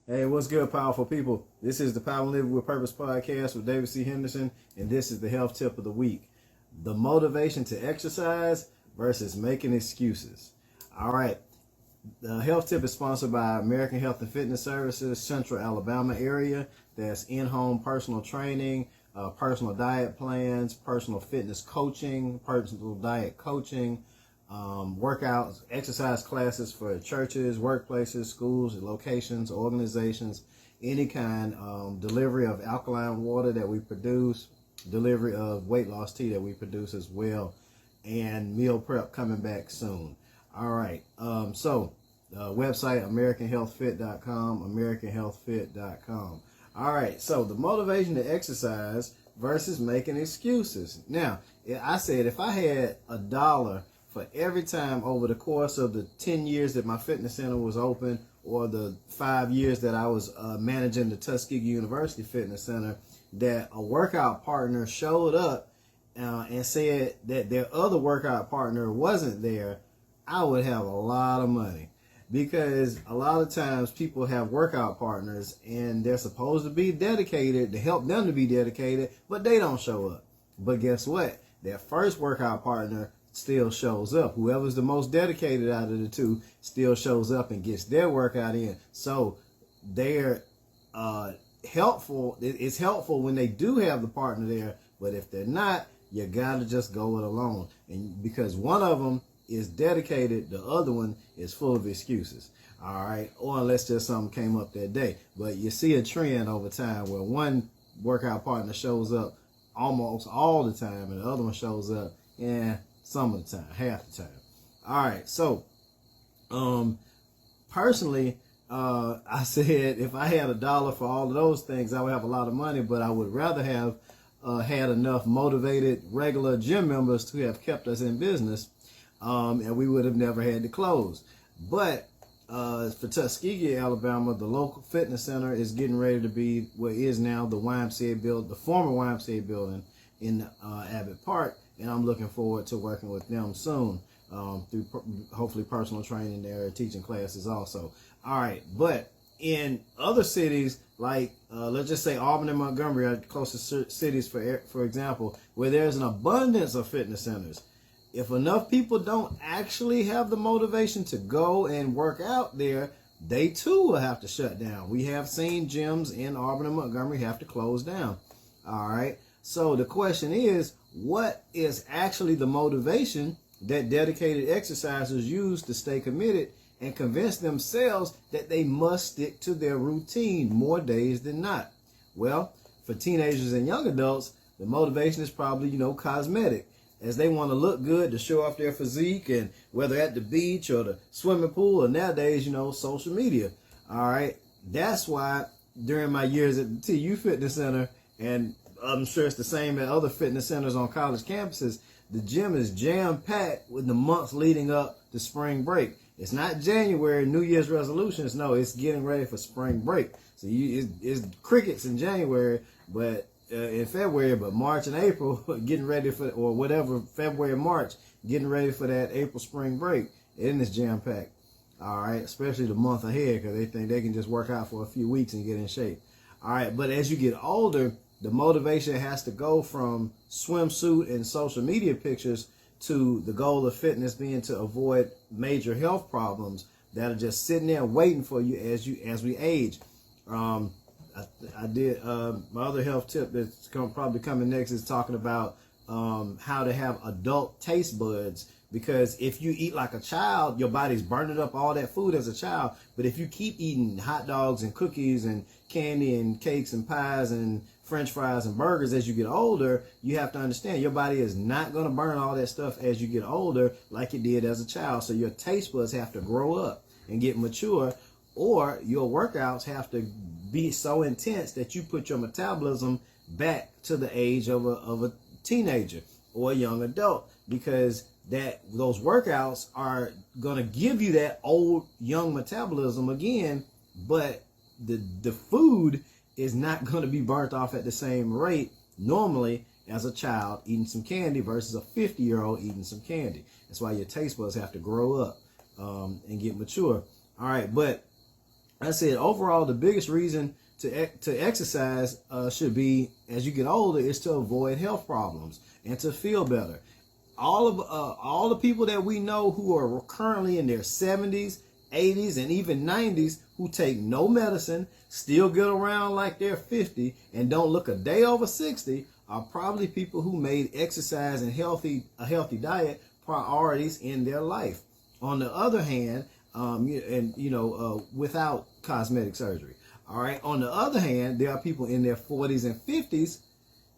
Hey, what's good, powerful people? This is the Power Living with Purpose podcast with David C. Henderson, and this is the health tip of the week. The motivation to exercise versus making excuses. All right. The health tip is sponsored by American Health and Fitness Services, Central Alabama area. That's in-home personal training, personal diet plans, personal fitness coaching, personal diet coaching, workouts, exercise classes for churches, workplaces, schools, locations, organizations, any kind, delivery of alkaline water that we produce, delivery of weight loss tea that we produce as well, and meal prep coming back soon. All right, website AmericanHealthFit.com, AmericanHealthFit.com. All right, so the motivation to exercise versus making excuses. Now, I said if I had $1 for every time over the course of the 10 years that my fitness center was open, or the 5 years that I was managing the Tuskegee University Fitness Center, that a workout partner showed up and said that their other workout partner wasn't there, I would have a lot of money. Because a lot of times people have workout partners and they're supposed to be dedicated to help them to be dedicated, but they don't show up. But guess what? Their first workout partner still shows up. Whoever's the most dedicated out of the two still shows up and gets their workout in. So they're helpful. It's helpful when they do have the partner there, but if they're not, you gotta just go it alone. And because one of them is dedicated, the other one is full of excuses. All right, or unless just something came up that day. But you see a trend over time where one workout partner shows up almost all the time and the other one shows up some of the time, half the time. All right, so personally, I said if I had $1 for all of those things, I would have a lot of money, but I would rather have had enough motivated regular gym members to have kept us in business, and we would have never had to close. But for Tuskegee, Alabama, the local fitness center is getting ready to be what is now the YMCA building, the former YMCA building in Abbott Park, and I'm looking forward to working with them soon through hopefully personal training there, teaching classes also. All right, but in other cities like let's just say Auburn and Montgomery are the closest cities, for example, where there's an abundance of fitness centers. If enough people don't actually have the motivation to go and work out there, they too will have to shut down. We have seen gyms in Auburn and Montgomery have to close down. All right. So the question is, what is actually the motivation that dedicated exercisers use to stay committed and convince themselves that they must stick to their routine more days than not? Well, for teenagers and young adults, the motivation is probably, cosmetic, as they want to look good to show off their physique, and whether at the beach or the swimming pool, or nowadays, social media. All right. That's why during my years at the TU Fitness Center, and I'm sure it's the same at other fitness centers on college campuses, the gym is jam-packed with the months leading up to spring break. It's not January, New Year's resolutions. No, it's getting ready for spring break. So it's crickets in January, but in February, but March and April, getting ready for, or whatever, February, March, getting ready for that April spring break. And it's jam-packed. All right, especially the month ahead, because they think they can just work out for a few weeks and get in shape. All right, but as you get older, the motivation has to go from swimsuit and social media pictures to the goal of fitness being to avoid major health problems that are just sitting there waiting for you as we age. I did my other health tip that's probably coming next is talking about how to have adult taste buds. Because if you eat like a child, your body's burning up all that food as a child. But if you keep eating hot dogs and cookies and candy and cakes and pies and French fries and burgers as you get older, you have to understand your body is not going to burn all that stuff as you get older like it did as a child. So your taste buds have to grow up and get mature, or your workouts have to be so intense that you put your metabolism back to the age of a teenager or a young adult, because those workouts are going to give you that old young metabolism again, but the food is not going to be burnt off at the same rate normally as a child eating some candy versus a 50-year-old eating some candy. That's why your taste buds have to grow up and get mature. All right, but I said overall the biggest reason to exercise should be, as you get older, is to avoid health problems and to feel better. All the people that we know who are currently in their 70s, 80s, and even 90s who take no medicine, still get around like they're 50, and don't look a day over 60 are probably people who made exercise and a healthy diet priorities in their life. On the other hand, without cosmetic surgery. All right. On the other hand, there are people in their 40s and 50s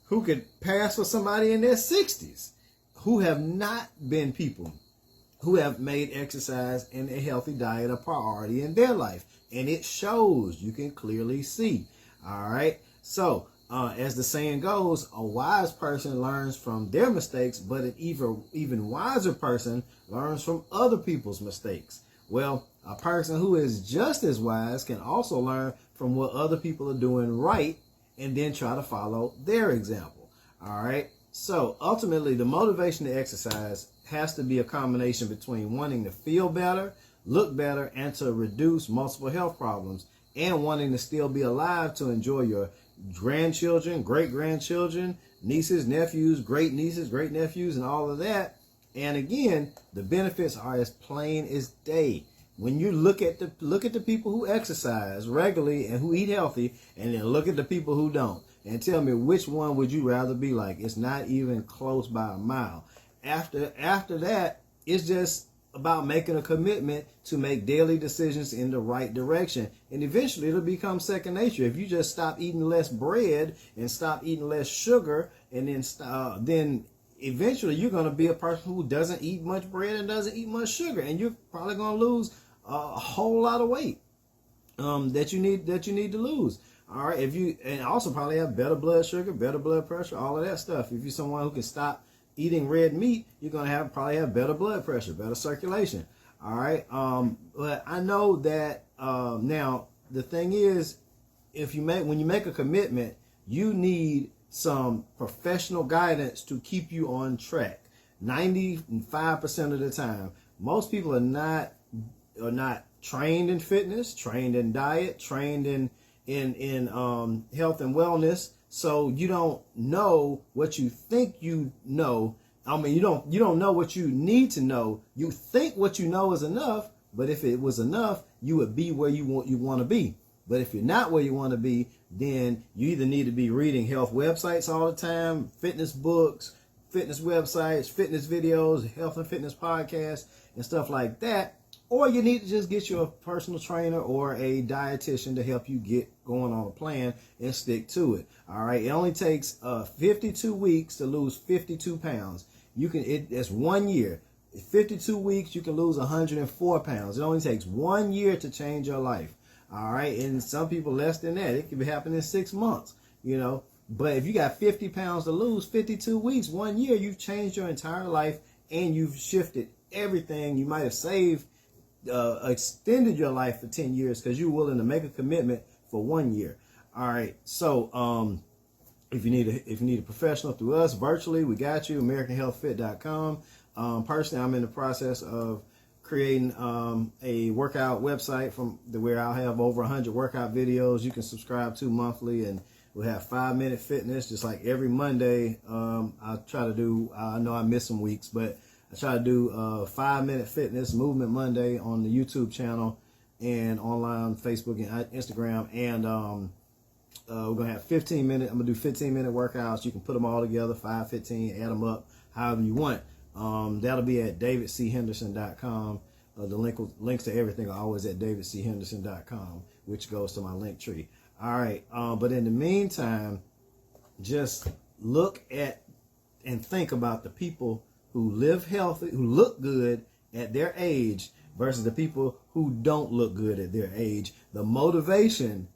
who could pass for somebody in their 60s who have not been people who have made exercise and a healthy diet a priority in their life. And it shows. You can clearly see. All right. So, as the saying goes, a wise person learns from their mistakes, but an even wiser person learns from other people's mistakes. Well, a person who is just as wise can also learn from what other people are doing right and then try to follow their example. All right. So ultimately, the motivation to exercise has to be a combination between wanting to feel better, look better, and to reduce multiple health problems, and wanting to still be alive to enjoy your grandchildren, great-grandchildren, nieces, nephews, great-nieces, great-nephews, and all of that. And again, the benefits are as plain as day. When you look at the people who exercise regularly and who eat healthy, and then look at the people who don't, and tell me which one would you rather be like. It's not even close by a mile. After that, it's just about making a commitment to make daily decisions in the right direction, and eventually it'll become second nature. If you just stop eating less bread and stop eating less sugar, and then eventually you're going to be a person who doesn't eat much bread and doesn't eat much sugar, and you're probably going to lose a whole lot of weight that you need to lose. All right, and also probably have better blood sugar, better blood pressure, all of that stuff. If you're someone who can stop eating red meat, you're going to probably have better blood pressure, better circulation. All right. But I know that now the thing is, when you make a commitment, you need some professional guidance to keep you on track. 95% of the time, most people are not trained in fitness, trained in diet, trained in health and wellness. So you don't know what you think you know. I mean, you don't know what you need to know. You think what you know is enough, but if it was enough, you would be where you want to be. But if you're not where you want to be, then you either need to be reading health websites all the time, fitness books, fitness websites, fitness videos, health and fitness podcasts, and stuff like that. Or you need to just get you a personal trainer or a dietitian to help you get going on a plan and stick to it. All right. It only takes 52 weeks to lose 52 pounds. That's 1 year. 52 weeks, you can lose 104 pounds. It only takes 1 year to change your life. All right. And some people less than that. It could be happening in 6 months, But if you got 50 pounds to lose, 52 weeks, 1 year, you've changed your entire life and you've shifted everything. You might have extended your life for 10 years because you're willing to make a commitment for 1 year. All right. So if you need a professional through us virtually, we got you. AmericanHealthFit.com. Personally, I'm in the process of creating a workout website where I'll have over 100 workout videos you can subscribe to monthly, and we'll have 5-minute fitness just like every Monday. I'll try to do. I know I miss some weeks, but I try to do 5-minute fitness movement Monday on the YouTube channel and online on Facebook and Instagram. And we're going to have 15-minute. I'm going to do 15-minute workouts. You can put them all together, 5, 15, add them up, however you want. That'll be at davidchenderson.com. The links to everything are always at davidchenderson.com, which goes to my link tree. All right. But in the meantime, just look at and think about the people who live healthy, who look good at their age versus the people who don't look good at their age. The motivation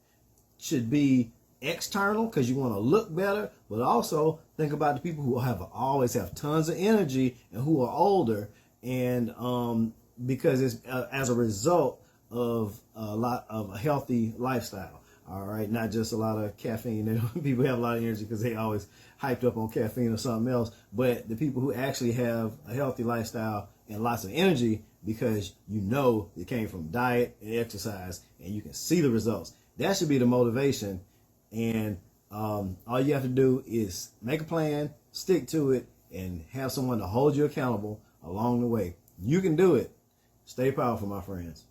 should be external because you want to look better, but also think about the people who always have tons of energy and who are older, and because it's as a result of a healthy lifestyle. All right, not just a lot of caffeine. People have a lot of energy because they always hyped up on caffeine or something else. But the people who actually have a healthy lifestyle and lots of energy because you know it came from diet and exercise and you can see the results. That should be the motivation. And all you have to do is make a plan, stick to it, and have someone to hold you accountable along the way. You can do it. Stay powerful, my friends.